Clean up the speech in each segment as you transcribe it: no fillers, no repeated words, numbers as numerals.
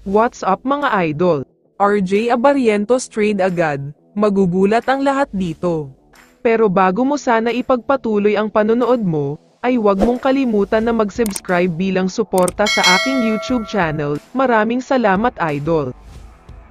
What's up mga idol? RJ Abarientos trade agad, magugulat ang lahat dito. Pero bago mo sana ipagpatuloy ang panonood mo, ay huwag mong kalimutan na mag-subscribe bilang suporta sa aking YouTube channel. Maraming salamat idol.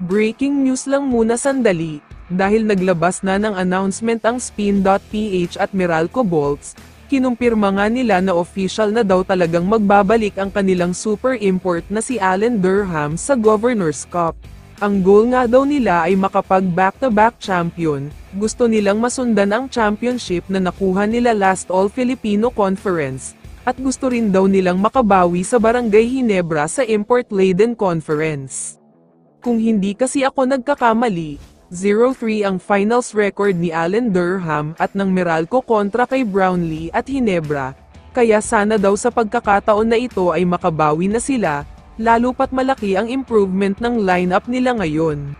Breaking news lang muna sandali, dahil naglabas na ng announcement ang Spin.ph at Meralco Bolts. Kinumpirma nga nila na official na daw talagang magbabalik ang kanilang super import na si Allen Durham sa Governors Cup. Ang goal nga daw nila ay makapag back-to-back champion. Gusto nilang masundan ang championship na nakuha nila last All-Filipino Conference, at gusto rin daw nilang makabawi sa Barangay Ginebra sa Import-Laden Conference. Kung hindi kasi ako nagkakamali, 0-3 ang finals record ni Allen Durham at ng Meralco kontra kay Brownlee at Ginebra, kaya sana daw sa pagkakataon na ito ay makabawi na sila, lalo pat malaki ang improvement ng lineup nila ngayon.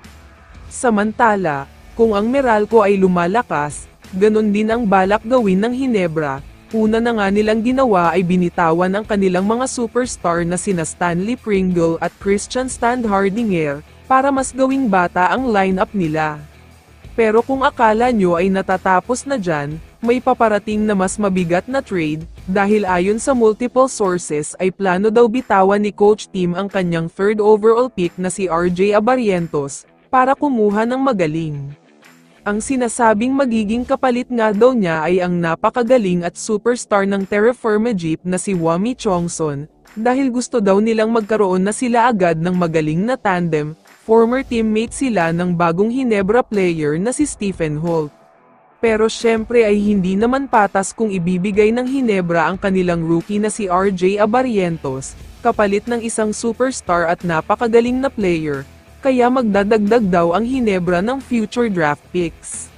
Samantala, kung ang Meralco ay lumalakas, ganun din ang balak gawin ng Ginebra. Una na nga nilang ginawa ay binitawan ang kanilang mga superstar na sina Stanley Pringle at Christian Standhardinger, para mas gawing bata ang lineup nila. Pero kung akala nyo ay natatapos na dyan, may paparating na mas mabigat na trade, dahil ayon sa multiple sources ay plano daw bitawan ni Coach Tim ang kanyang third overall pick na si RJ Abarientos, para kumuha ng magaling. Ang sinasabing magiging kapalit nga daw niya ay ang napakagaling at superstar ng Terra Firma Jeep na si Wami Chongson, dahil gusto daw nilang magkaroon na sila agad ng magaling na tandem. Former teammate sila ng bagong Ginebra player na si Stephen Holt. Pero syempre ay hindi naman patas kung ibibigay ng Ginebra ang kanilang rookie na si RJ Abarientos, kapalit ng isang superstar at napakagaling na player, kaya magdadagdag daw ang Ginebra ng future draft picks.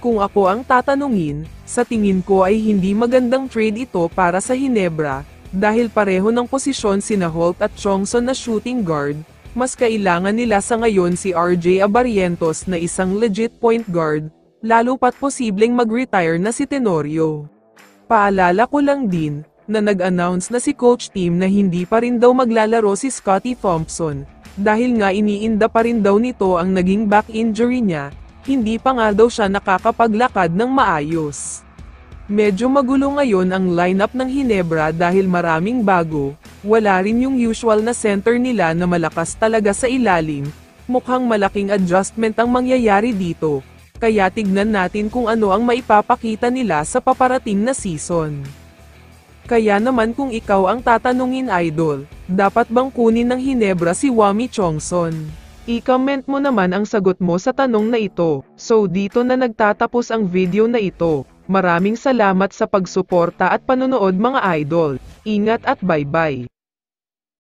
Kung ako ang tatanungin, sa tingin ko ay hindi magandang trade ito para sa Ginebra, dahil pareho ng posisyon sina Holt at Chongson na shooting guard. Mas kailangan nila sa ngayon si RJ Abarientos na isang legit point guard, lalo pat posibleng mag-retire na si Tenorio. Paalala ko lang din, na nag-announce na si Coach Tim na hindi pa rin daw maglalaro si Scottie Thompson, dahil nga iniinda pa rin daw nito ang naging back injury niya, hindi pa nga daw siya nakakapaglakad ng maayos. Medyo magulo ngayon ang lineup ng Ginebra dahil maraming bago, wala rin yung usual na center nila na malakas talaga sa ilalim, mukhang malaking adjustment ang mangyayari dito, kaya tignan natin kung ano ang maipapakita nila sa paparating na season. Kaya naman kung ikaw ang tatanungin idol, dapat bang kunin ng Ginebra si Wami Chongson? I-comment mo naman ang sagot mo sa tanong na ito. So dito na nagtatapos ang video na ito. Maraming salamat sa pagsuporta at panonood mga idol. Ingat at bye-bye.